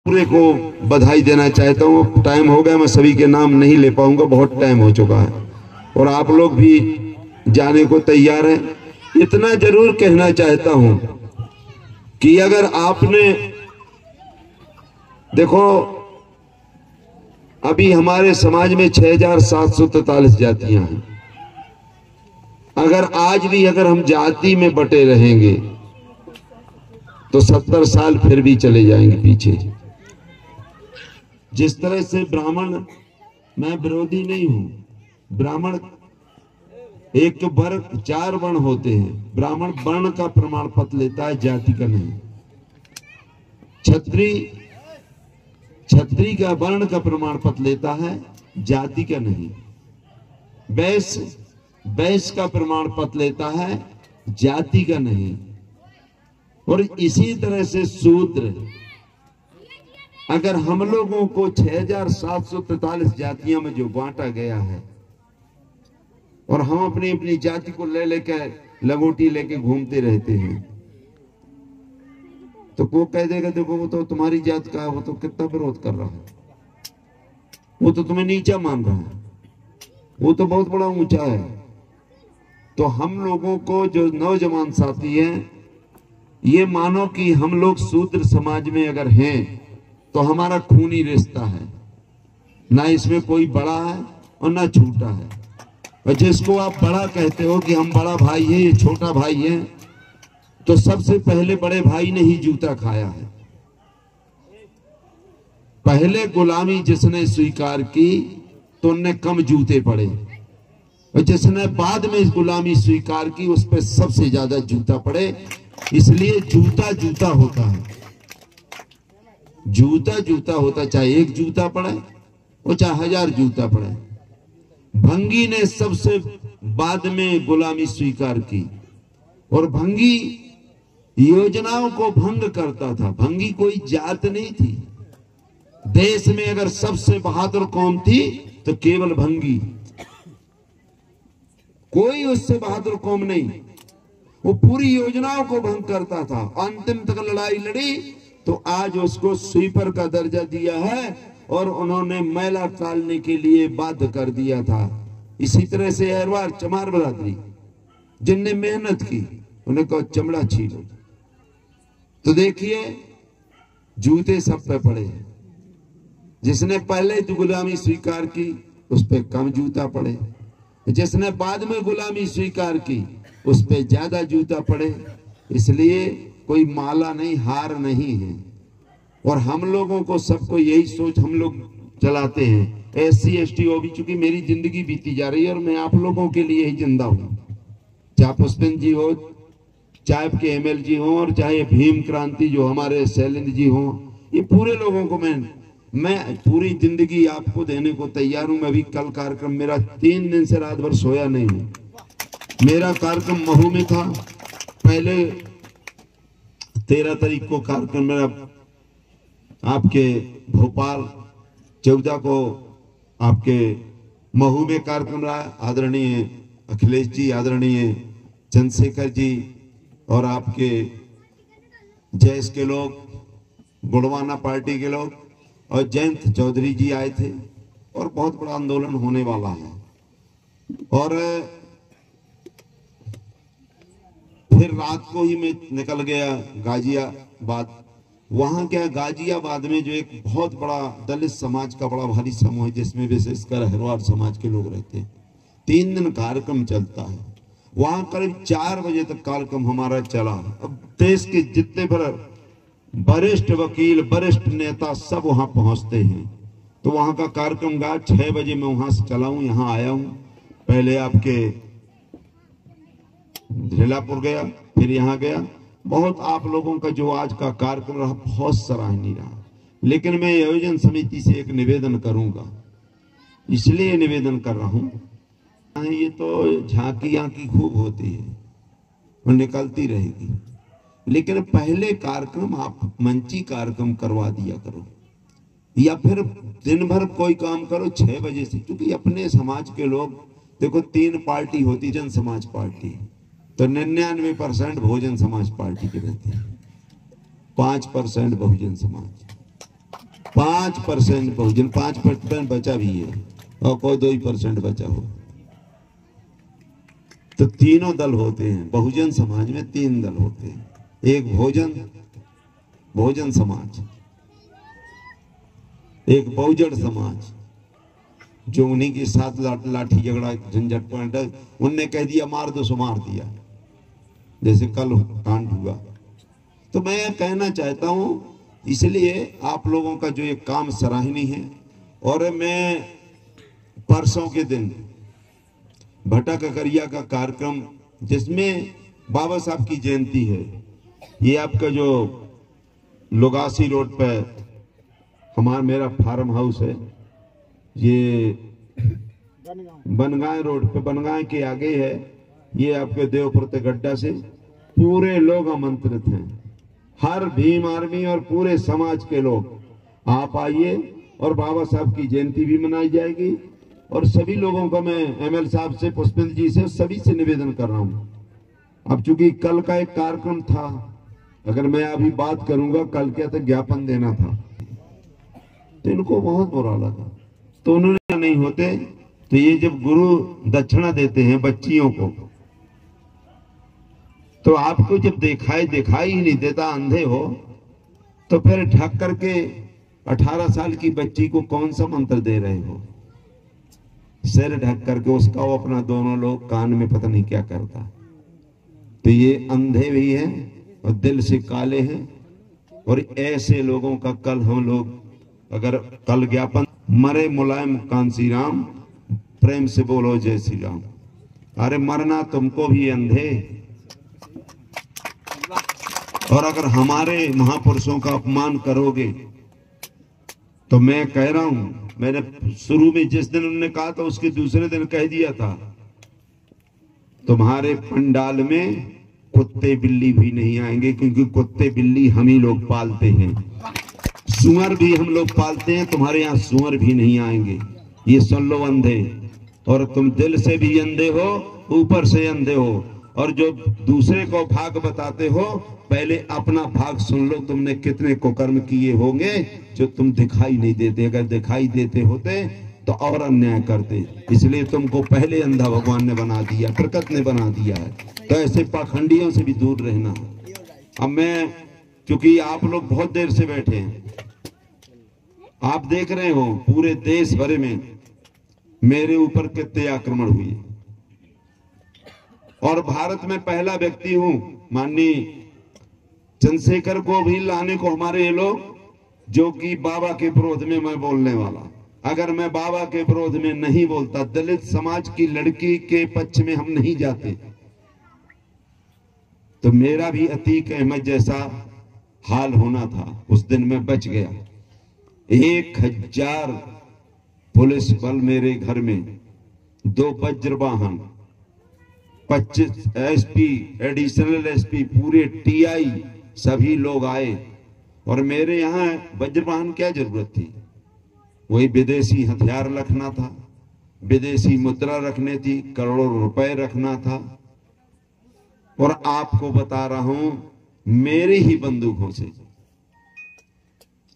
पूरे को बधाई देना चाहता हूँ। टाइम हो गया, मैं सभी के नाम नहीं ले पाऊंगा, बहुत टाइम हो चुका है और आप लोग भी जाने को तैयार हैं। इतना जरूर कहना चाहता हूं कि अगर आपने देखो, अभी हमारे समाज में 6743 जातियां हैं। अगर आज भी अगर हम जाति में बटे रहेंगे तो 70 साल फिर भी चले जाएंगे पीछे। जिस तरह से ब्राह्मण, मैं विरोधी नहीं हूं, ब्राह्मण एक वर्ग 4 वर्ण होते हैं, ब्राह्मण वर्ण का प्रमाण पत्र लेता है, जाति का नहीं। क्षत्रिय का वर्ण का प्रमाण पत्र लेता है, जाति का नहीं। वैश्य का प्रमाण पत्र लेता है, जाति का नहीं। और इसी तरह से शूद्र, अगर हम लोगों को 6743 जातियों में जो बांटा गया है और हम अपनी अपनी जाति को ले लेकर लंगोटी लेके घूमते रहते हैं, तो वो कह देगा देखो वो तो तुम्हारी जात का है, वो तो कितना विरोध कर रहा है, वो तो तुम्हें नीचा मान रहा है, वो तो बहुत बड़ा ऊंचा है। तो हम लोगों को जो नौजवान साथी हैं, ये मानो कि हम लोग शूद्र समाज में अगर हैं तो हमारा खूनी रिश्ता है, ना इसमें कोई बड़ा है और ना छोटा है। और जिसको आप बड़ा कहते हो कि हम बड़ा भाई है, ये छोटा भाई है, तो सबसे पहले बड़े भाई ने ही जूता खाया है। पहले गुलामी जिसने स्वीकार की तो उनने कम जूते पड़े, और जिसने बाद में इस गुलामी स्वीकार की उस पर सबसे ज्यादा जूता पड़े। इसलिए जूता जूता होता है, जूता जूता होता, चाहे एक जूता पड़े और चाहे 1000 जूता पड़े। भंगी ने सबसे बाद में गुलामी स्वीकार की और भंगी योजनाओं को भंग करता था। भंगी कोई जात नहीं थी, देश में अगर सबसे बहादुर कौम थी तो केवल भंगी, कोई उससे बहादुर कौम नहीं। वो पूरी योजनाओं को भंग करता था, अंतिम तक लड़ाई लड़ी तो आज उसको स्वीपर का दर्जा दिया है और उन्होंने मैला टालने के लिए बाध्य कर दिया था। इसी तरह से अहरवार चमार बरादरी जिनने मेहनत की, उन्हें कहा चमड़ा छीलो। तो देखिए जूते सब पे पड़े हैं। जिसने पहले तो गुलामी स्वीकार की उस पे कम जूता पड़े, जिसने बाद में गुलामी स्वीकार की उस पे ज्यादा जूता पड़े। इसलिए कोई माला नहीं, हार नहीं है। और हम लोगों को सबको यही सोच हम लोग चलाते हैं, SC ST OBC, चूंकि मेरी जिंदगी बीती जा रही है और मैं आप लोगों के लिए ही जिंदा हूं। चाहे पुष्पेंद्र जी हो, चाहे आपके ML जी हो, और चाहे भीम क्रांति जो हमारे शैलेंद्र जी हो, ये पूरे लोगों को मैं पूरी जिंदगी आपको देने को तैयार हूं। मैं भी कल कार्यक्रम, मेरा 3 दिन से रात भर सोया नहीं हूं। मेरा कार्यक्रम महू में था, पहले 13 तारीख को कार्यक्रम मेरा आपके भोपाल, 14 को आपके महू में कार्यक्रम रहा। आदरणीय अखिलेश जी, आदरणीय चंद्रशेखर जी और आपके जैस के लोग, गुड़वाना पार्टी के लोग और जयंत चौधरी जी आए थे और बहुत बड़ा आंदोलन होने वाला है। और फिर रात को ही मैं निकल गया गाजियाबाद। वहां क्या, गाजियाबाद में जो एक बहुत बड़ा दलित समाज का बड़ा भारी समूह है, जिसमें विशेषकर अहरवार समाज के लोग रहते हैं। 3 दिन कार्यक्रम चलता है वहां, करीब 4 बजे तक कार्यक्रम हमारा चला। अब देश के जितने वरिष्ठ वकील, वरिष्ठ नेता सब वहां पहुंचते हैं। तो वहां का कार्यक्रम का 6 बजे मैं वहां से चला हूं, यहां आया हूं। पहले आपके झेलापुर गया, फिर यहां गया। बहुत आप लोगों का जो आज का कार्यक्रम रहा बहुत सराहनीय रहा। लेकिन मैं आयोजन समिति से एक निवेदन करूंगा, इसलिए निवेदन कर रहा हूं। ये तो झांकियां की खूब होती है और निकलती रहेगी, लेकिन पहले कार्यक्रम आप मंची कार्यक्रम करवा दिया करो, या फिर दिन भर कोई काम करो 6 बजे से। क्योंकि अपने समाज के लोग देखो, 3 पार्टी होती, जन समाज पार्टी, तो 99% बहुजन समाज पार्टी के रहते हैं, 5% बहुजन समाज। 5% बहुजन, 5% बचा भी है और कोई 2% बचा हो। तो तीनों दल होते हैं बहुजन समाज में, 3 दल होते हैं। एक भोजन समाज, एक बहुजन समाज जो उन्हीं के साथ लाठी झगड़ा झंझट पॉइंट, उनने कह दिया मार दो सो मार दिया, जैसे कल कांड हुआ। तो मैं कहना चाहता हूं, इसलिए आप लोगों का जो ये काम सराहनीय है। और मैं परसों के दिन भट्टा ककरिया का कार्यक्रम, जिसमें बाबा साहब की जयंती है, ये आपका जो लोगासी रोड पे मेरा फार्म हाउस है, ये बनगांव रोड पे, बनगांव के आगे है, ये आपके देवपुर गड्ढा से पूरे लोग आमंत्रित हैं। हर भीम आर्मी और पूरे समाज के लोग आप आइए, और बाबा साहब की जयंती भी मनाई जाएगी। और सभी लोगों का मैं एमएल साहब से, पुष्पेंद्र जी से, सभी से निवेदन कर रहा हूं। अब चूंकि कल का एक कार्यक्रम था, अगर मैं अभी बात करूंगा, कल क्या था, ज्ञापन देना था, तो इनको बहुत बुरा लगा। तो उन्होंने नहीं होते, तो ये जब गुरु दक्षिणा देते हैं बच्चियों को, तो आपको जब दिखाई ही नहीं देता, अंधे हो, तो फिर ढक करके 18 साल की बच्ची को कौन सा मंत्र दे रहे हो? सिर ढक करके उसका वो अपना दोनों लोग कान में पता नहीं क्या करता। तो ये अंधे भी हैं और दिल से काले हैं। और ऐसे लोगों का कल हम लोग, अगर कल ज्ञापन, मरे मुलायम कांसी राम, प्रेम से बोलो जय श्री राम। अरे मरना तुमको भी अंधे। और अगर हमारे महापुरुषों का अपमान करोगे, तो मैं कह रहा हूं, मैंने शुरू में जिस दिन उन्होंने कहा था, उसके दूसरे दिन कह दिया था, तुम्हारे पंडाल में कुत्ते बिल्ली भी नहीं आएंगे, क्योंकि कुत्ते बिल्ली हम ही लोग पालते हैं, सुअर भी हम लोग पालते हैं, तुम्हारे यहाँ सुअर भी नहीं आएंगे। ये सुन लो अंधे। और तुम दिल से भी अंधे हो, ऊपर से अंधे हो। और जो दूसरे को भाग बताते हो, पहले अपना भाग सुन लो, तुमने कितने कुकर्म किए होंगे जो तुम दिखाई नहीं देते। अगर दिखाई देते होते तो और अन्याय करते। इसलिए तुमको पहले अंधा भगवान ने बना दिया, प्रकृति ने बना दिया है। तो ऐसे पाखंडियों से भी दूर रहना। अब मैं, क्योंकि आप लोग बहुत देर से बैठे हैं, आप देख रहे हो पूरे देश भर में मेरे ऊपर कितने आक्रमण हुए, और भारत में पहला व्यक्ति हूं, माननीय चंद्रशेखर को भी लाने को हमारे ये लोग, जो कि बाबा के विरोध में मैं बोलने वाला। अगर मैं बाबा के विरोध में नहीं बोलता, दलित समाज की लड़की के पक्ष में हम नहीं जाते, तो मेरा भी अतीक अहमद जैसा हाल होना था। उस दिन मैं बच गया। 1000 पुलिस बल मेरे घर में, 2 वज्र वाहन, 25 एसपी, एडिशनल एसपी, पूरे टीआई, सभी लोग आए। और मेरे यहाँ वज्र वाहन क्या जरूरत थी? वही विदेशी हथियार रखना था, विदेशी मुद्रा रखने थी, करोड़ों रुपए रखना था। और आपको बता रहा हूं, मेरे ही बंदूकों से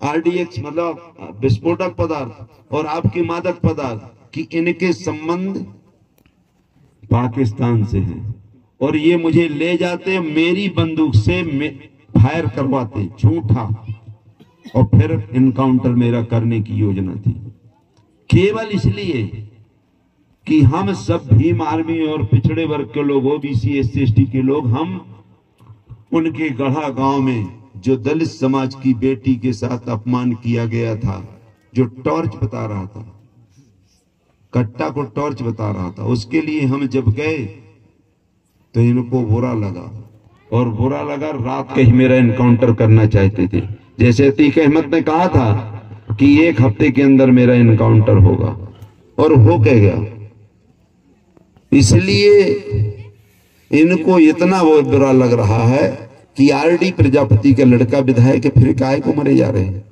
आरडीएक्स मतलब विस्फोटक पदार्थ और आपके मादक पदार्थ की इनके संबंध पाकिस्तान से हैं। और ये मुझे ले जाते, मेरी बंदूक से फायर करवाते झूठा, और फिर इनकाउंटर मेरा करने की योजना थी, केवल इसलिए कि हम सब भीम आर्मी और पिछड़े वर्ग के लोग, ओबीसी एससी एसटी के लोग, हम उनके गढ़ा गांव में जो दलित समाज की बेटी के साथ अपमान किया गया था, जो टॉर्च बता रहा था, कट्टा को टॉर्च बता रहा था, उसके लिए हम जब गए तो इनको बुरा लगा। और बुरा लगा, रात के ही मेरा इनकाउंटर करना चाहते थे। जैसे अतीक अहमद ने कहा था कि 1 हफ्ते के अंदर मेरा इनकाउंटर होगा, और हो गया। इसलिए इनको इतना वो बुरा लग रहा है कि आरडी प्रजापति का लड़का विधायक, फिर काहे को मरे जा रहे हैं?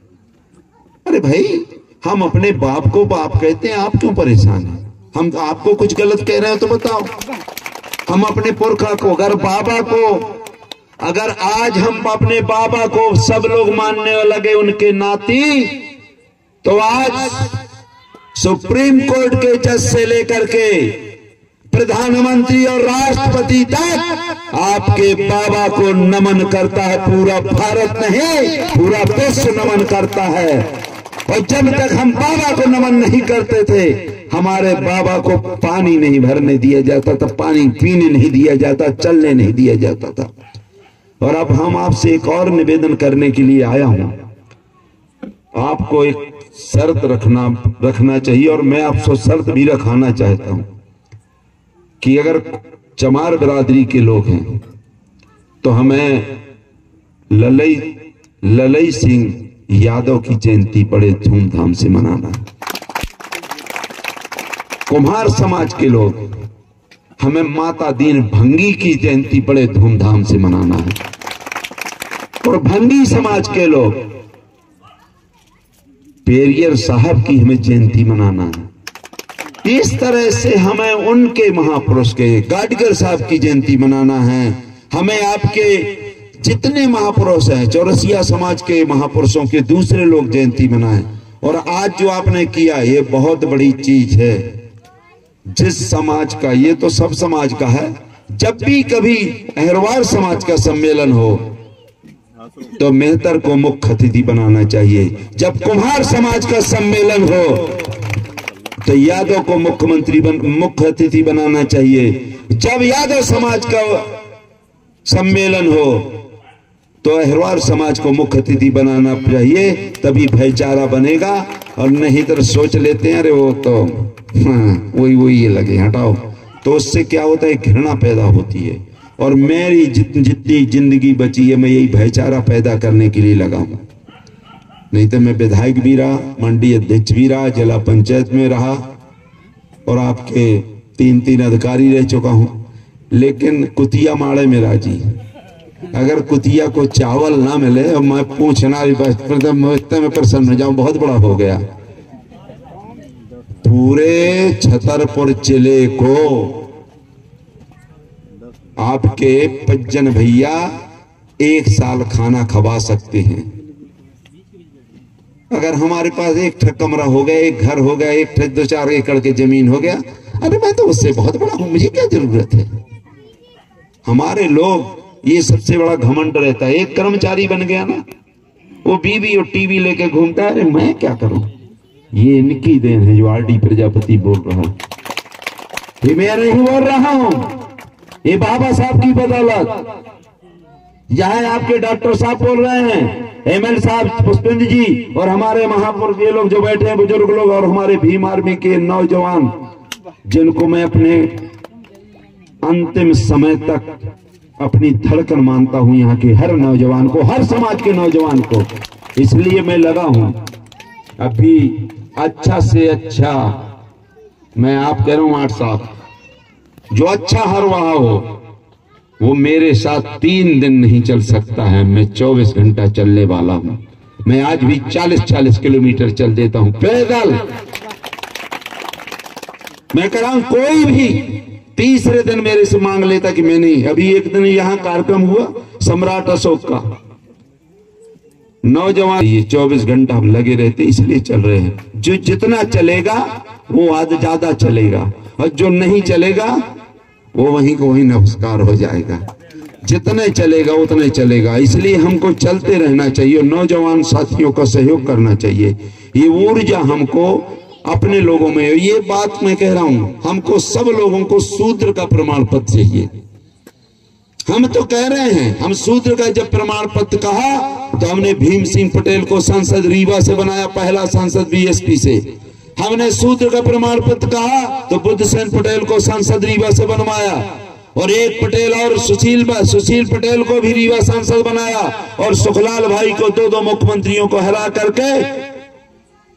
अरे भाई, हम अपने बाप को बाप कहते हैं, आप क्यों परेशान हैं? हम आपको कुछ गलत कह रहे हैं तो बताओ। हम अपने पुरखा को, अगर बाबा को, अगर आज हम अपने बाबा को सब लोग मानने लगे उनके नाती, तो आज सुप्रीम कोर्ट के जज से लेकर के प्रधानमंत्री और राष्ट्रपति तक आपके बाबा को नमन करता है। पूरा भारत नहीं, पूरा विश्व नमन करता है। और जब तक हम बाबा को नमन नहीं करते थे, हमारे बाबा को पानी नहीं भरने दिया जाता था, पानी पीने नहीं दिया जाता, चलने नहीं दिया जाता था। और अब हम आपसे एक और निवेदन करने के लिए आया हूं। आपको एक शर्त रखना चाहिए, और मैं आपसे शर्त भी रखाना चाहता हूं कि अगर चमार बिरादरी के लोग हैं तो हमें ललई सिंह यादव की जयंती बड़े धूमधाम से मनाना है। कुम्हार समाज के लोग हमें माता दीन भंगी की जयंती बड़े धूमधाम से मनाना है, और भंगी समाज के लोग पेरियर साहब की हमें जयंती मनाना है। इस तरह से हमें उनके महापुरुष के गाडगर साहब की जयंती मनाना है। हमें आपके जितने महापुरुष हैं, चौरसिया समाज के महापुरुषों के दूसरे लोग जयंती मनाएं। और आज जो आपने किया, ये बहुत बड़ी चीज है। जिस समाज का, ये तो सब समाज का है, जब भी कभी अहरवार समाज का सम्मेलन हो तो मेहतर को मुख्य अतिथि बनाना चाहिए। जब कुम्हार समाज का सम्मेलन हो तो यादव को मुख्य अतिथि बनाना चाहिए। जब यादव समाज का सम्मेलन हो तो अहरवार समाज को मुख्य अतिथि बनाना चाहिए, तभी भाईचारा बनेगा। और नहीं तो सोच लेते हैं अरे वो तो वही ये लगे, हटाओ, तो उससे क्या होता है, घृणा पैदा होती है। और मेरी जितनी जिंदगी बची है, मैं यही भाईचारा पैदा करने के लिए लगा हूं। नहीं तो मैं विधायक भी रहा, मंडी अध्यक्ष भी रहा, जिला पंचायत में रहा, और आपके 3 अधिकारी रह चुका हूं। लेकिन कुतिया माड़े में राजी। अगर कुतिया को चावल ना मिले और मैं पूछना भी मैं प्रसन्न हो जाऊं, बहुत बड़ा हो गया। पूरे छतरपुर जिले को आपके पज्जन भैया 1 साल खाना खवा सकते हैं। अगर हमारे पास एक ठक कमरा हो गया, एक घर हो गया, एक ठक 2-4 एकड़ की जमीन हो गया, अरे मैं तो उससे बहुत बड़ा हूं, मुझे क्या जरूरत है। हमारे लोग ये सबसे बड़ा घमंड रहता है। एक कर्मचारी बन गया ना, वो बीवी और टीवी लेके घूमता है, अरे मैं क्या करूं। ये इनकी देन है जो आरडी प्रजापति बोल रहा है, ये मैं नहीं बोल रहा हूं, ये बाबा साहब की बदौलत। यहां आपके डॉक्टर साहब बोल रहे हैं, एमएल साहब पुष्पेंद्र जी, और हमारे महापुरुष ये लोग जो बैठे हैं, बुजुर्ग लोग, और हमारे भीम आर्मी के नौजवान, जिनको मैं अपने अंतिम समय तक अपनी धड़कन मानता हूं, यहाँ के हर नौजवान को, हर समाज के नौजवान को। इसलिए मैं लगा हूं अभी अच्छा से अच्छा, मैं आप कह रहा हूं 8 साल, जो अच्छा हर वहा हो वो मेरे साथ 3 दिन नहीं चल सकता है। मैं 24 घंटा चलने वाला हूं। मैं आज भी 40-40 किलोमीटर चल देता हूं पैदल। मैं कह रहा हूं कोई भी तीसरे दिन मेरे से मांग लेता कि मैं नहीं। अभी एक दिन यहां कार्यक्रम हुआ सम्राट अशोक का, नौजवान ये 24 घंटा हम लगे रहते, इसलिए चल रहे हैं। जो जितना चलेगा वो आज ज्यादा चलेगा, और जो नहीं चलेगा वो वहीं को वहीं नमस्कार हो जाएगा। जितने चलेगा उतने चलेगा, इसलिए हमको चलते रहना चाहिए और नौजवान साथियों का सहयोग करना चाहिए। ये ऊर्जा हमको अपने लोगों में, ये बात मैं कह रहा हूं, हमको सब लोगों को शूद्र का प्रमाण पत्र चाहिए। हम तो कह रहे हैं, हम शूद्र का जब प्रमाण पत्र कहा तो हमने भीम सिंह पटेल को सांसद रीवा से बनाया, पहला सांसद बीएसपी से। हमने शूद्र का प्रमाण पत्र कहा तो बुद्ध सेन पटेल को सांसद रीवा से बनवाया, और एक पटेल और सुशील पटेल को भी रीवा सांसद बनाया, और सुखलाल भाई को 2 मुख्यमंत्रियों को हरा करके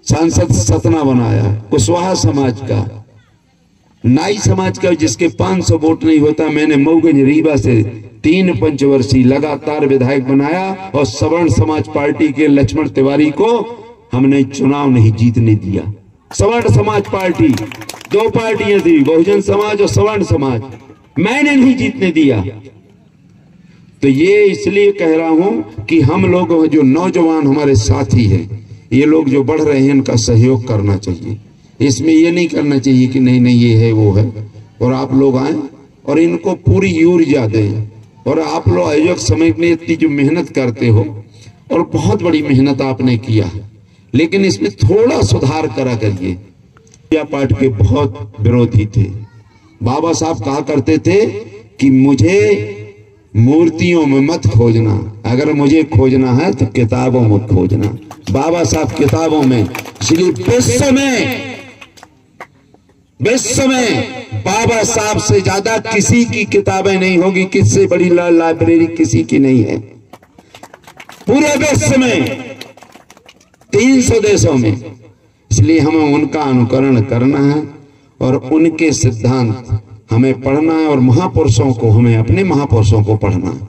सांसद सतना बनाया। कुशवाहा समाज का, नाई समाज का, जिसके 500 वोट नहीं होता, मैंने मऊगंज रीवा से 3 पंचवर्षीय लगातार विधायक बनाया, और सवर्ण समाज पार्टी के लक्ष्मण तिवारी को हमने चुनाव नहीं जीतने दिया। सवर्ण समाज पार्टी, 2 पार्टियां थी, बहुजन समाज और सवर्ण समाज, मैंने नहीं जीतने दिया। तो ये इसलिए कह रहा हूं कि हम लोग जो नौजवान हमारे साथी हैं, ये लोग जो बढ़ रहे हैं इनका सहयोग करना चाहिए। इसमें ये नहीं करना चाहिए कि नहीं नहीं ये है वो है, और आप लोग आए और इनको पूरी ऊर्जा दें। और आप लोग आयोजक समिति में इतनी जो मेहनत करते हो, और बहुत बड़ी मेहनत आपने किया, लेकिन इसमें थोड़ा सुधार करा करिए। पूजा पाठ के बहुत विरोधी थे। बाबा साहब कहा करते थे कि मुझे मूर्तियों में मत खोजना, अगर मुझे खोजना है तो किताबों में खोजना। बाबा साहब किताबों में, इसलिए विश्व में बाबा साहब से ज्यादा किसी की किताबें नहीं होगी, किससे बड़ी लाइब्रेरी किसी की नहीं है पूरे विश्व में, 300 देशों में। इसलिए हमें उनका अनुकरण करना है और उनके सिद्धांत हमें पढ़ना है, और महापुरुषों को, हमें अपने महापुरुषों को पढ़ना है।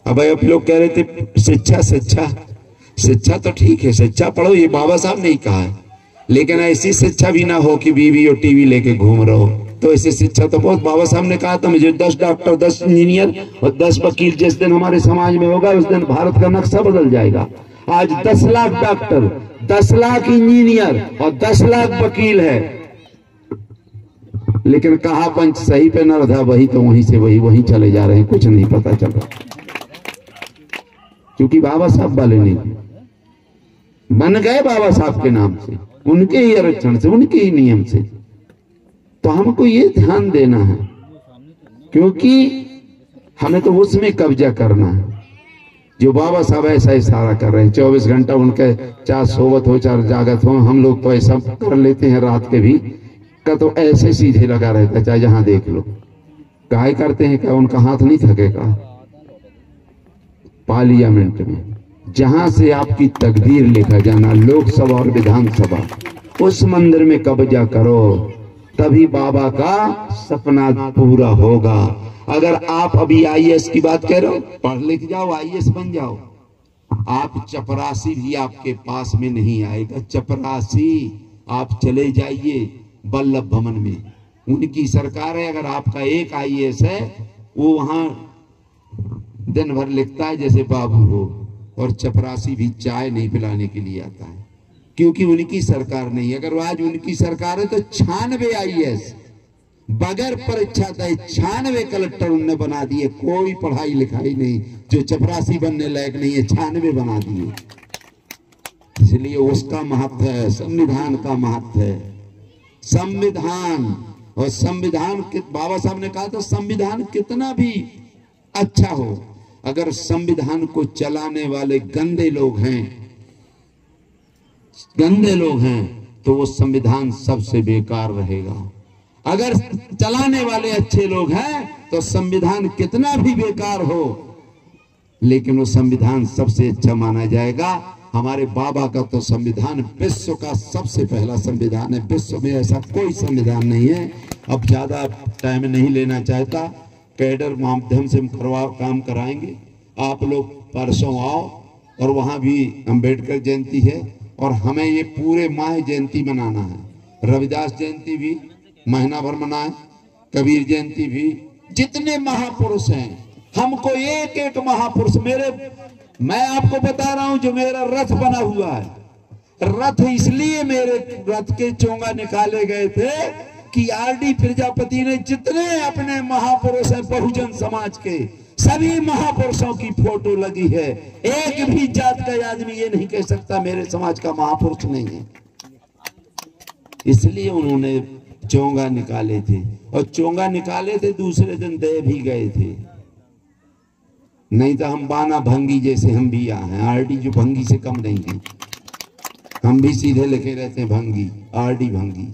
अब आप लोग कह रहे थे शिक्षा शिक्षा शिक्षा, तो ठीक है शिक्षा पढ़ो, ये बाबा साहब ने ही कहा है, लेकिन ऐसी शिक्षा भी ना हो कि बीवी और टीवी लेके घूम रहो। तो ऐसी शिक्षा तो बहुत, बाबा साहब ने कहा था मुझे 10 डॉक्टर 10 इंजीनियर और 10 वकील जिस दिन हमारे समाज में होगा उस दिन भारत का नक्शा बदल जाएगा। आज 10 लाख डॉक्टर, 10 लाख इंजीनियर और 10 लाख वकील है, लेकिन कहा पंच सही पे न रहा, वही तो वहीं से वहीं चले जा रहे हैं, कुछ नहीं पता चल रहा, क्योंकि बाबा साहब वाले नहीं बन गए बाबा साहब के नाम से, उनके ही आरक्षण से, उनके ही नियम से। तो हमको ये ध्यान देना है, क्योंकि हमें तो उसमें कब्जा करना है जो बाबा साहब ऐसा इशारा कर रहे हैं। 24 घंटा उनके, चाहे सोवत हो चाहे जागत हो, हम लोग तो ऐसा कर लेते हैं रात के भी का, तो ऐसे सीधे लगा रहता है, चाहे जहां देख लो। काहे करते हैं क्या? उनका हाथ नहीं थकेगा। पार्लियामेंट में जहां से आपकी तकदीर लिखा जाना, लोकसभा और विधानसभा, उस मंदिर में कब्जा करो, तभी बाबा का सपना पूरा होगा। अगर आप अभी आईएएस की बात कह रहे हो, पढ़ लिख जाओ, आईएएस बन जाओ, आप चपरासी भी आपके पास में नहीं आएगा। चपरासी आप चले जाइए वल्लभ भवन में, उनकी सरकार है। अगर आपका एक आईएएस है, वो वहां दिन भर लिखता है जैसे बाबू हो, और चपरासी भी चाय नहीं पिलाने के लिए आता है, क्योंकि उनकी सरकार नहीं। अगर आज उनकी सरकार है तो 96 आईएएस बगैर परीक्षा दे 96 कलेक्टर उनने बना दिए, कोई पढ़ाई लिखाई नहीं, जो चपरासी बनने लायक नहीं है 96 बना दिए। इसलिए उसका महत्व है, संविधान का महत्व है। संविधान, और संविधान बाबा साहब ने कहा था संविधान कितना भी अच्छा हो, अगर संविधान को चलाने वाले गंदे लोग हैं तो वो संविधान सबसे बेकार रहेगा। अगर चलाने वाले अच्छे लोग हैं तो संविधान कितना भी बेकार हो, लेकिन वो संविधान सबसे अच्छा माना जाएगा। हमारे बाबा का तो संविधान विश्व का सबसे पहला संविधान है, विश्व में ऐसा कोई संविधान नहीं है। अब ज्यादा टाइम नहीं लेना चाहता, कैडर माध्यम से हम काम कराएंगे। आप लोग परसों आओ, और वहां भी अंबेडकर जयंती है, और हमें ये पूरे माह जयंती मनाना है। रविदास जयंती भी महीना भर मनाए, कबीर जयंती भी। जितने महापुरुष हैं, हमको एक एक महापुरुष, मैं आपको बता रहा हूं, जो मेरा रथ बना हुआ है, रथ इसलिए मेरे रथ के चोंगा निकाले गए थे कि आरडी प्रजापति ने जितने अपने महापुरुष हैं बहुजन समाज के, सभी महापुरुषों की फोटो लगी है। एक भी जात का आदमी ये नहीं कह सकता मेरे समाज का महापुरुष नहीं है। इसलिए उन्होंने चोंगा निकाले थे, और चोंगा निकाले थे दूसरे दिन दे भी गए थे। नहीं तो हम बाना भंगी जैसे हम भी यहाँ हैं, आरडी जो भंगी से कम नहीं है, हम भी सीधे लिखे रहते हैं भंगी, आरडी भंगी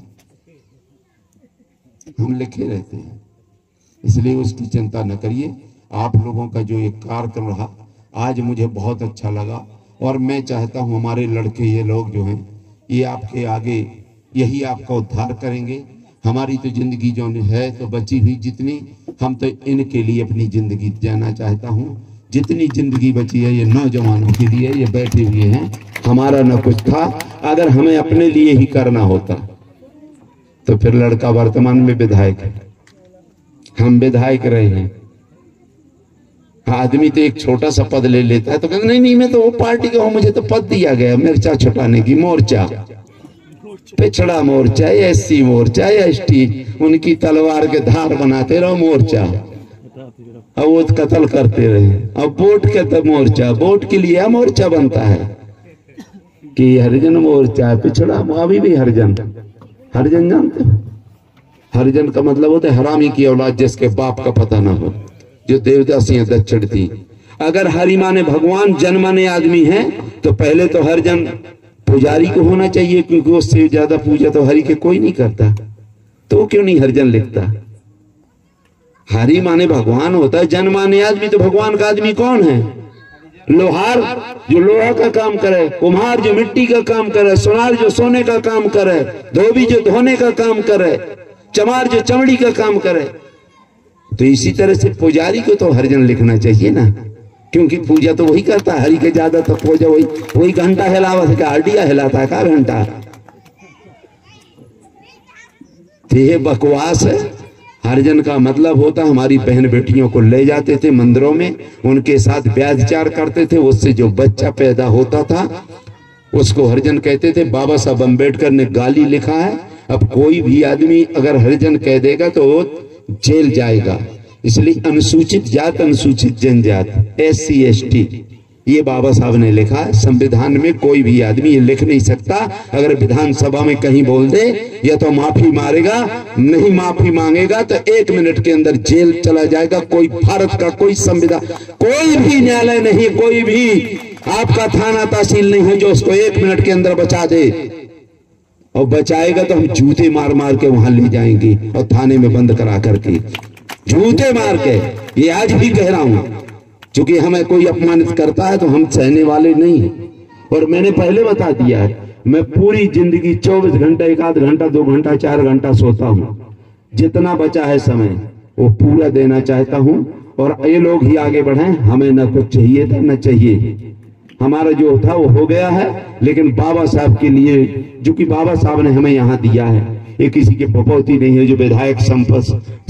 हम लिखे रहते हैं। इसलिए उसकी चिंता न करिए। आप लोगों का जो एक कार्यक्रम रहा आज मुझे बहुत अच्छा लगा, और मैं चाहता हूं हमारे लड़के ये लोग जो हैं, ये आपके आगे यही आपका उद्धार करेंगे। हमारी तो जिंदगी जो है तो बची हुई जितनी, हम तो इनके लिए अपनी जिंदगी जाना चाहता हूं। जितनी जिंदगी बची है ये नौजवानों के लिए, ये बैठे हुए हैं, हमारा न कुछ था। अगर हमें अपने लिए ही करना होता तो फिर लड़का वर्तमान में विधायक है, हम विधायक रहे हैं, आदमी तो एक छोटा सा पद ले लेता है तो कहते नहीं नहीं मैं तो वो पार्टी का हूं, मुझे तो पद दिया गया मिर्चा छुटाने की, मोर्चा, पिछड़ा मोर्चा, एससी मोर्चा, एसटी, उनकी तलवार के धार बनाते रहो मोर्चा, अब वो कत्ल करते रहे। अब वोट के तो मोर्चा, वोट के लिए मोर्चा बनता है कि हरिजन मोर्चा, पिछड़ा, अभी भी हरिजन, हरिजन जानते हो? हरिजन का मतलब होता है हरामी की औलाद जिसके बाप का पता ना हो, जो देवदासी दक्षिण थी। अगर हरि माने भगवान, जन माने आदमी है तो पहले तो हरिजन पुजारी को होना चाहिए, क्योंकि उससे ज्यादा पूजा तो हरि के कोई नहीं करता, तो क्यों नहीं हरिजन लिखता? हरि माने भगवान होता है, जन माने आदमी, तो भगवान का आदमी कौन है? लोहार जो लोहा का काम करे, कुम्हार जो मिट्टी का काम करे, सोनार जो सोने का काम करे, धोबी जो धोने का काम करे, चमार जो चमड़ी का काम करे। तो इसी तरह से पुजारी को तो हरिजन लिखना चाहिए ना, क्योंकि पूजा तो वही करता है, हरि के ज्यादा तो पूजा वही घंटा हिलावत है, हड्डियां हिलाता है का घंटा। तो ये बकवास है। हरिजन का मतलब होता हमारी बहन बेटियों को ले जाते थे मंदिरों में, उनके साथ व्याभिचार करते थे, उससे जो बच्चा पैदा होता था उसको हरिजन कहते थे। बाबा साहब अम्बेडकर ने गाली लिखा है, अब कोई भी आदमी अगर हरिजन कह देगा तो वो जेल जाएगा। इसलिए अनुसूचित जात, अनुसूचित जनजात, SC ST, ये बाबा साहब ने लिखा है। संविधान में कोई भी आदमी ये लिख नहीं सकता। अगर विधानसभा में कहीं बोल दे या तो माफी मारेगा, नहीं माफी मांगेगा तो 1 मिनट के अंदर जेल चला जाएगा। कोई भारत का कोई संविधान, कोई भी न्यायालय नहीं, कोई भी आपका थाना तहसील नहीं है जो उसको 1 मिनट के अंदर बचा दे, और बचाएगा तो हम जूते मार मार के वहां ले जाएंगे और थाने में बंद करा करके, जूते मार के। ये आज भी कह रहा हूं, क्योंकि हमें कोई अपमानित करता है तो हम सहने वाले नहीं हैं। और मैंने पहले बता दिया है, मैं पूरी जिंदगी 24 घंटा, 1 आध घंटा, 2 घंटा, 4 घंटा सोता हूं। जितना बचा है समय वो पूरा देना चाहता हूं। और ये लोग ही आगे बढ़े, हमें न कुछ चाहिए था न चाहिए, हमारा जो था वो हो गया है। लेकिन बाबा साहब के लिए, जो कि बाबा साहब ने हमें यहाँ दिया है, ये किसी के बपौती नहीं है। जो विधायक,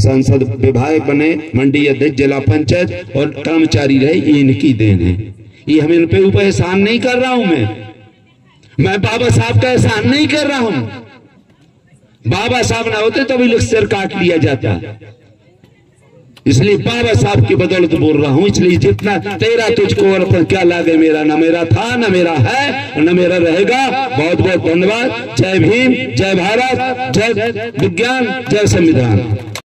संसद विधायक बने, मंडी अध्यक्ष, जिला पंचायत और कर्मचारी रहे, ये इनकी देन है। ये हम इन पे ऊपर एहसान नहीं कर रहा हूं, मैं बाबा साहब का एहसान नहीं कर रहा हूं। बाबा साहब ना होते तो भी सिर काट लिया जाता, इसलिए बाबा साहब की बदौलत बोल रहा हूं। इसलिए जितना तेरा तुझको और पर क्या लागे मेरा, ना मेरा था ना मेरा है न मेरा रहेगा। बहुत बहुत धन्यवाद। जय भीम, जय भारत, जय विज्ञान, जय संविधान।